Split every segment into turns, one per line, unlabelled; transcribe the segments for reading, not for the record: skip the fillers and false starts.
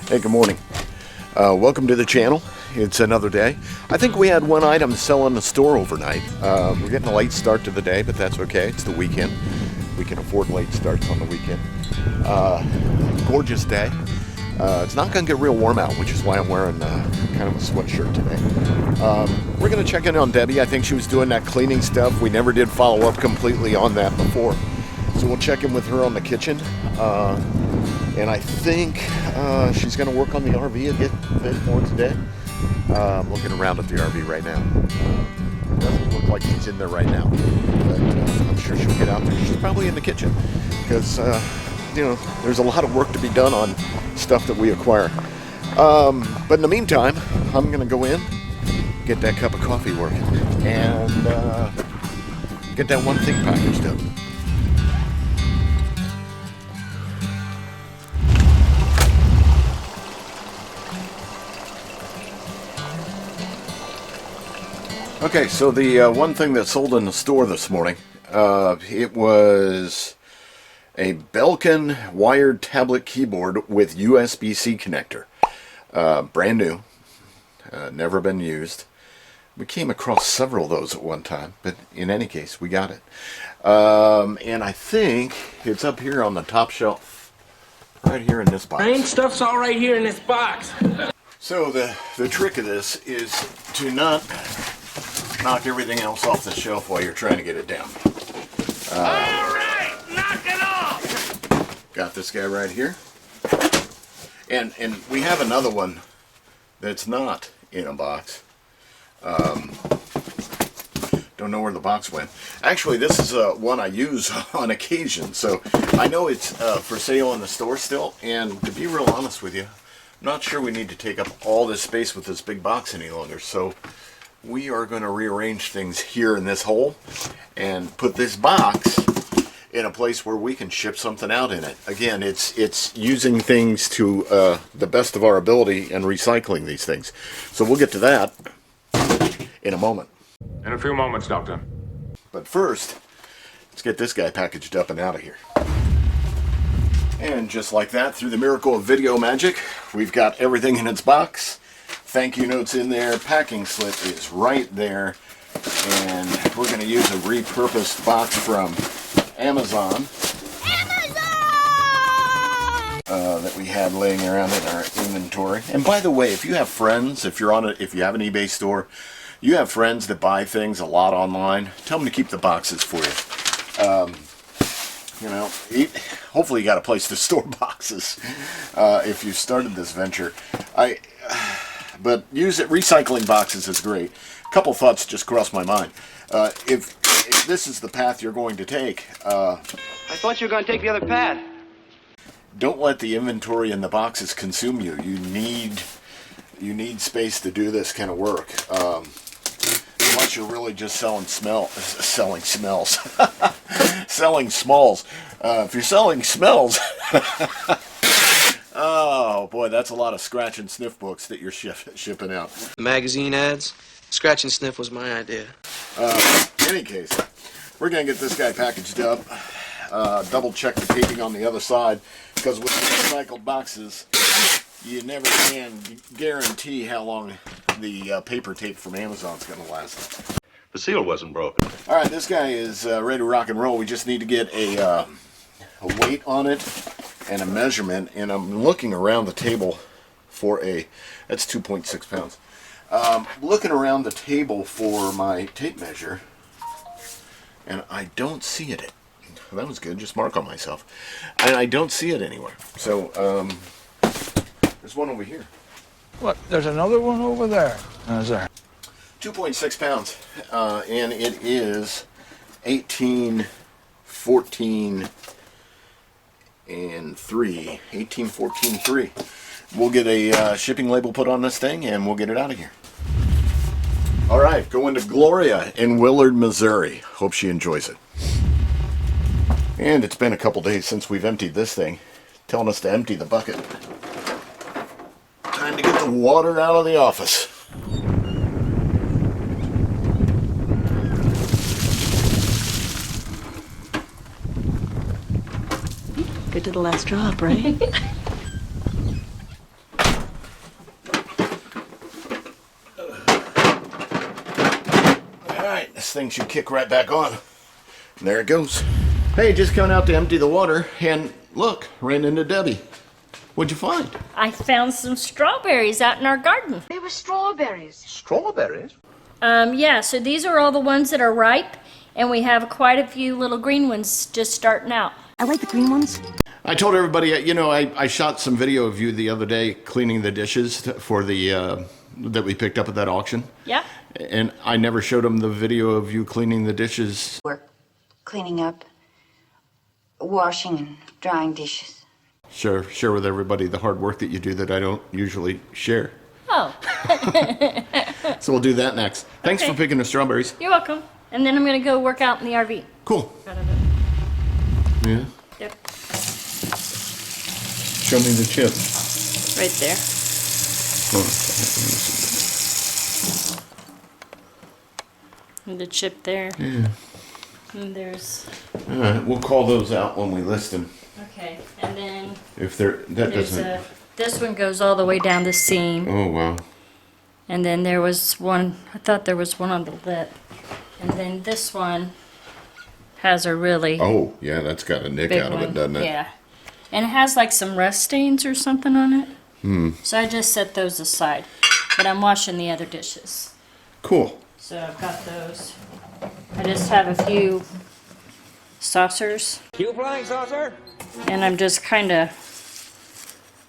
Hey, good morning. Welcome to the channel. It's another day. I think we had one item sell in the store overnight. We're getting a late start to the day, but that's okay. It's the weekend. We can afford late starts on the weekend. Gorgeous day. It's not going to get real warm out, which is why I'm wearing kind of a sweatshirt today. We're going to check in on Debbie. I think she was doing that cleaning stuff. We never did follow up completely on that before. So we'll check in with her on the kitchen. And I think she's going to work on the RV a bit more today. I'm looking around at the RV right now. Doesn't look like she's in there right now, but I'm sure she'll get out there. She's probably in the kitchen because, you know, there's a lot of work to be done on stuff that we acquire. But in the meantime, I'm going to go in, get that cup of coffee working, and get that one thing packaged up. Okay, so the one thing that sold in the store this morning, it was a Belkin wired tablet keyboard with USB-C connector. Brand new, never been used. We came across several of those at one time, but in any case, we got it. And I think it's up here on the top shelf, right here in this box.
Main stuff's all right here in this box.
So the trick of this is to not knock everything else off the shelf while you're trying to get it down.
Alright, knock it off!
Got this guy right here. And we have another one that's not in a box. Don't know where the box went. Actually, this is one I use on occasion, so I know it's for sale in the store still, and to be real honest with you, I'm not sure we need to take up all this space with this big box any longer, so we are going to rearrange things here in this hole and put this box in a place where we can ship something out in it. Again, it's using things to the best of our ability and recycling these things. So we'll get to that in a moment.
In a few moments, Doctor.
But first, let's get this guy packaged up and out of here. And just like that, through the miracle of video magic, we've got everything in its box. Thank you notes in there, packing slip is right there, and we're going to use a repurposed box from Amazon that we had laying around in our inventory. And by the way, if you have friends, if you have an eBay store, you have friends that buy things a lot online, tell them to keep the boxes for you. You know, hopefully you got a place to store boxes if you started this venture. But recycling boxes is great. A couple thoughts just crossed my mind. If this is the path you're going to take,
I thought you were going to take the other path.
Don't let the inventory in the boxes consume you. You need space to do this kind of work. Unless you're really just selling smells. Selling smalls. If you're selling smells. Oh boy, that's a lot of scratch and sniff books that you're shipping out.
The magazine ads? Scratch and sniff was my idea.
In any case, we're going to get this guy packaged up. Double check the taping on the other side, because with recycled boxes, you never can guarantee how long the paper tape from Amazon is going to last.
The seal wasn't broken.
All right, this guy is ready to rock and roll. We just need to get a weight on it and a measurement, and I'm looking around the table for that's 2.6 pounds. Looking around the table for my tape measure, and I don't see it. That was good, just mark on myself. And I don't see it anywhere. So, there's one over here.
What, there's another one over there? Is there?
2.6 pounds, and it is 18, 14, and 3. 18, 14, 3. We'll get a shipping label put on this thing, and we'll get it out of here. All right, going to Gloria in Willard, Missouri. Hope she enjoys it. And it's been a couple days since we've emptied this thing, telling us to empty the bucket. Time to get the water out of the office.
Good to the last drop, right?
this thing should kick right back on. And there it goes. Hey, just coming out to empty the water, and look, ran into Debbie. What'd you find?
I found some strawberries out in our garden.
They were strawberries.
Strawberries?
Yeah, so these are all the ones that are ripe, and we have quite a few little green ones just starting out.
I like the green ones.
I told everybody, you know, I shot some video of you the other day cleaning the dishes for the that we picked up at that auction.
Yeah.
And I never showed them the video of you cleaning the dishes.
Work, cleaning up, washing and drying dishes.
Share with everybody the hard work that you do that I don't usually share.
Oh.
So we'll do that next. Thanks
Okay.
for picking the strawberries.
You're welcome. And then I'm going to go work out in the RV.
Cool.
Out of it.
Yeah.
Yep.
Show me the chip.
Right there. And the chip there.
Yeah.
And there's...
All right, we'll call those out when we list them.
Okay. And then
If they're that
there's
doesn't.
this one goes all the way down the seam.
Oh wow.
And then there was one, I thought there was one on the lip. And then this one has a really
Oh yeah, that's got a nick
big
out of
one.
it, doesn't it?
Yeah. And it has like some rust stains or something on it. So I just set those aside. But I'm washing the other dishes.
Cool.
So I've got those. I just have a few saucers.
You flying saucer?
And I'm just kind of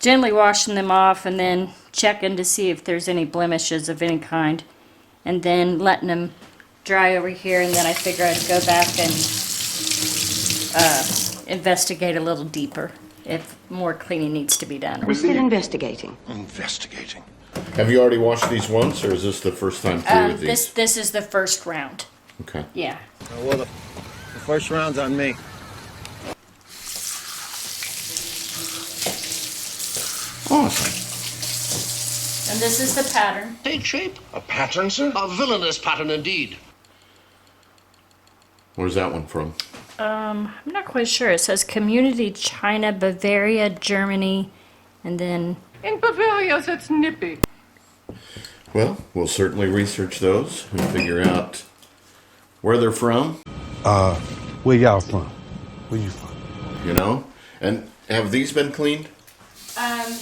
gently washing them off and then checking to see if there's any blemishes of any kind. And then letting them dry over here, and then I figure I'd go back and investigate a little deeper if more cleaning needs to be done.
We're still investigating.
Investigating.
Have you already washed these once, or is this the first time through with these?
This is the first round.
Okay.
Yeah.
Well, the first round's on me.
Awesome.
And this is the pattern.
Take shape. A pattern, sir? A villainous pattern indeed.
Where's that one from?
I'm not quite sure. It says Community China, Bavaria, Germany, and then
In Bavaria, that's nippy.
Well, we'll certainly research those and figure out where they're from,
Where y'all from? Where you from?
you know? And have these been cleaned?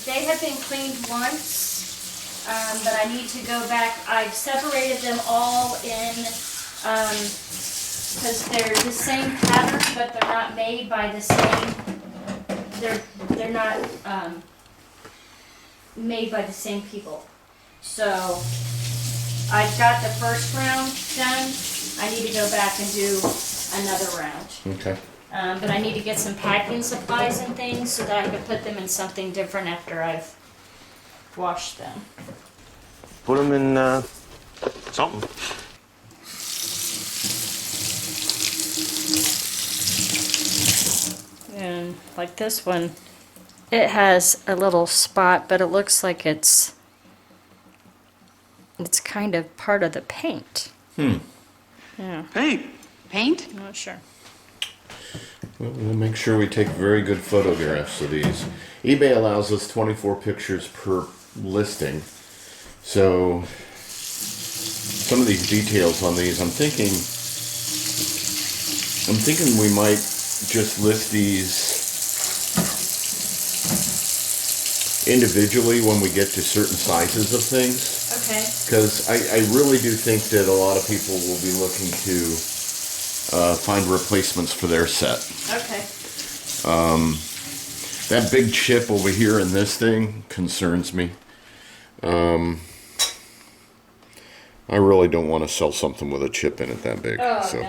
they have been cleaned once, but I need to go back. I've separated them all in, because they're the same pattern, but they're not made by the same, they're not, made by the same people. So, I've got the first round done. I need to go back and do another round.
Okay.
But I need to get some packing supplies and things so that I can put them in something different after I've washed them.
Put them in, something.
And like this one, it has a little spot, but it looks like it's kind of part of the paint. Yeah,
Paint?
I'm not sure.
Well, we'll make sure we take very good photographs of these. eBay allows us 24 pictures per listing. So, some of these details on these, I'm thinking we might just list these individually when we get to certain sizes of things.
Okay.
Because I really do think that a lot of people will be looking to find replacements for their set.
Okay.
That big chip over here in this thing concerns me. I really don't want to sell something with a chip in it that big.
Oh,
so.
no.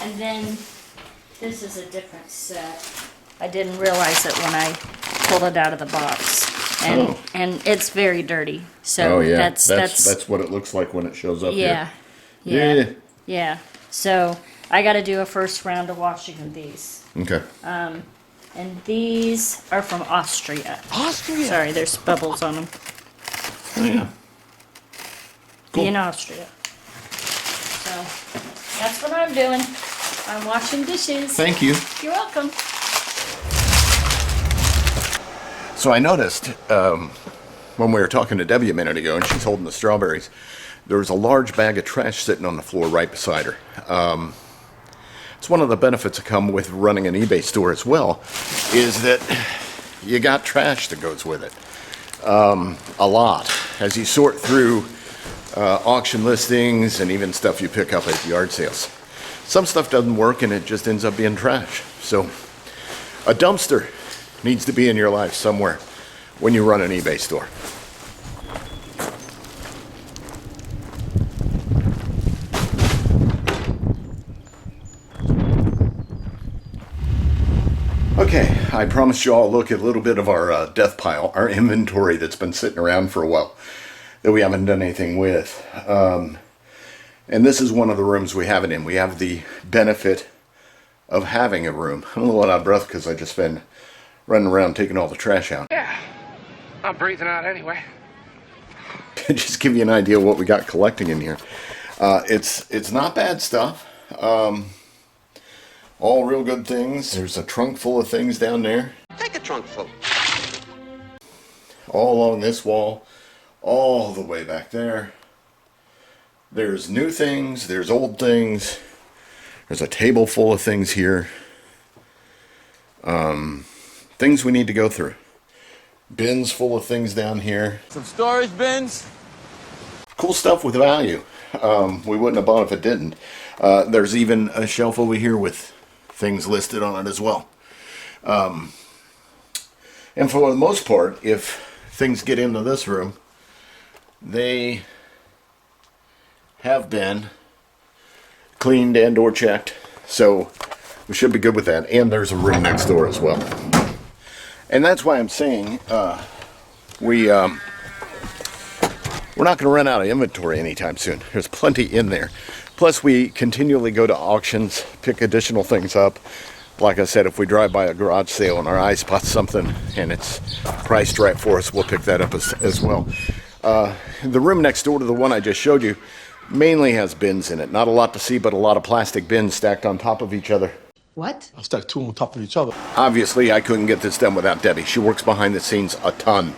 And then this is a different set. I didn't realize it when I pulled it out of the box. And and it's very dirty. So
Oh yeah,
that's
what it looks like when it shows up
yeah.
here.
Yeah. So I got to do a first round of washing of these.
Okay.
And these are from Austria.
Austria.
Sorry, there's bubbles on them.
Oh yeah. Cool.
In Austria. So that's what I'm doing. I'm washing dishes.
Thank you.
You're welcome.
So I noticed when we were talking to Debbie a minute ago, and she's holding the strawberries, there was a large bag of trash sitting on the floor right beside her. It's one of the benefits that come with running an eBay store as well, is that you got trash that goes with it. A lot. As you sort through auction listings and even stuff you pick up at yard sales. Some stuff doesn't work and it just ends up being trash. So a dumpster needs to be in your life somewhere when you run an eBay store. Okay, I promised you all a look at a little bit of our death pile, our inventory that's been sitting around for a while that we haven't done anything with. And this is one of the rooms we have it in. We have the benefit of having a room. I'm a little out of breath because I just been running around taking all the trash out.
Yeah, I'm breathing out anyway.
Just give you an idea of what we got collecting in here. It's not bad stuff. All real good things. There's a trunk full of things down there.
Take a trunk full.
All along this wall, all the way back there. There's new things, there's old things. There's a table full of things here. Things we need to go through. Bins full of things down here.
Some storage bins.
Cool stuff with value. We wouldn't have bought if it didn't. There's even a shelf over here with things listed on it as well. And for the most part, if things get into this room, they have been cleaned and or checked. So we should be good with that. And there's a room next door as well. And that's why I'm saying we're not going to run out of inventory anytime soon. There's plenty in there. Plus, we continually go to auctions, pick additional things up. Like I said, if we drive by a garage sale and our eye spots something and it's priced right for us, we'll pick that up as well. The room next door to the one I just showed you mainly has bins in it. Not a lot to see, but a lot of plastic bins stacked on top of each other.
What?
I stacked two on top of each other.
Obviously, I couldn't get this done without Debbie. She works behind the scenes a ton.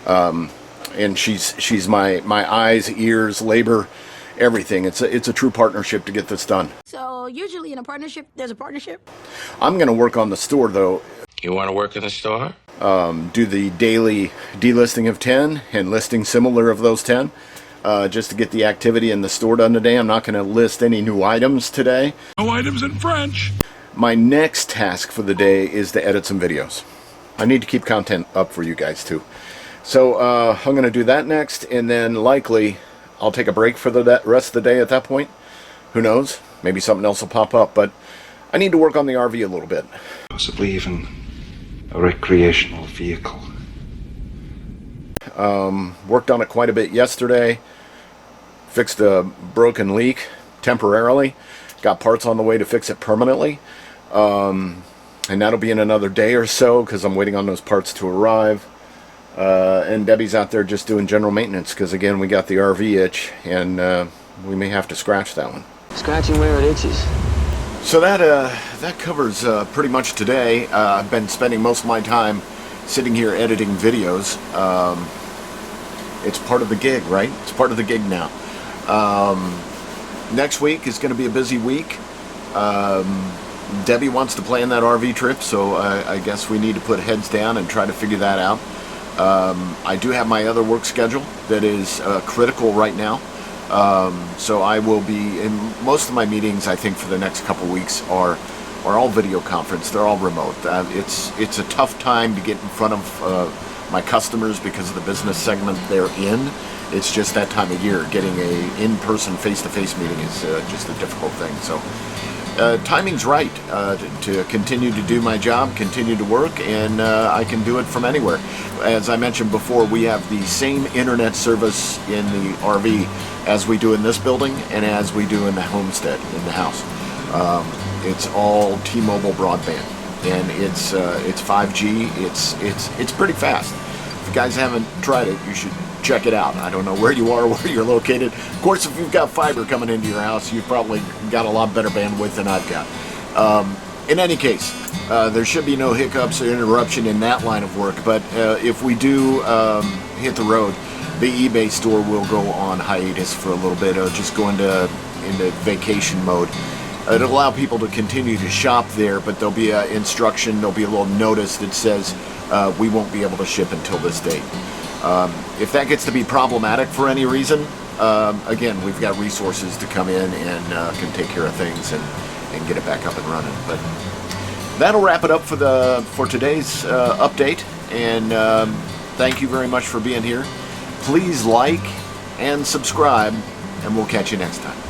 And she's my eyes, ears, labor, everything. It's a true partnership to get this done.
So usually in a partnership, there's a partnership?
I'm going to work on the store, though.
You want to work in the store?
Do the daily delisting of 10 and listing similar of those 10. Just to get the activity in the store done today. I'm not going to list any new items today.
No items in French.
My next task for the day is to edit some videos. I need to keep content up for you guys too. So I'm going to do that next, and then likely I'll take a break for the rest of the day at that point. Who knows? Maybe something else will pop up, but I need to work on the RV a little bit.
Possibly even a recreational vehicle.
Worked on it quite a bit yesterday. Fixed a broken leak temporarily. Got parts on the way to fix it permanently. And that'll be in another day or so because I'm waiting on those parts to arrive. And Debbie's out there just doing general maintenance because, again, we got the RV itch and we may have to scratch that one.
Scratching where it itches.
So that covers pretty much today. I've been spending most of my time sitting here editing videos. It's part of the gig, right? It's part of the gig now. Next week is going to be a busy week. Debbie wants to plan that RV trip, so I guess we need to put heads down and try to figure that out. I do have my other work schedule that is critical right now. So I will be in most of my meetings. I think for the next couple weeks are all video conference. They're all remote. It's a tough time to get in front of my customers because of the business segment they're in. It's just that time of year. Getting a in-person, face-to-face meeting is just a difficult thing. So timing's right to continue to do my job, continue to work, and I can do it from anywhere. As I mentioned before, we have the same internet service in the RV as we do in this building and as we do in the homestead, in the house. It's all T-Mobile broadband, and it's 5G. It's pretty fast. If you guys haven't tried it, you should check it out. I don't know where you are, where you're located. Of course, if you've got fiber coming into your house, you've probably got a lot better bandwidth than I've got. In any case, there should be no hiccups or interruption in that line of work, but if we do hit the road, the eBay store will go on hiatus for a little bit. It'll just go into vacation mode. It'll allow people to continue to shop there, but there'll be an instruction, there'll be a little notice that says we won't be able to ship until this date. If that gets to be problematic for any reason, again, we've got resources to come in and can take care of things and get it back up and running. But that'll wrap it up for today's update, and thank you very much for being here. Please like and subscribe, and we'll catch you next time.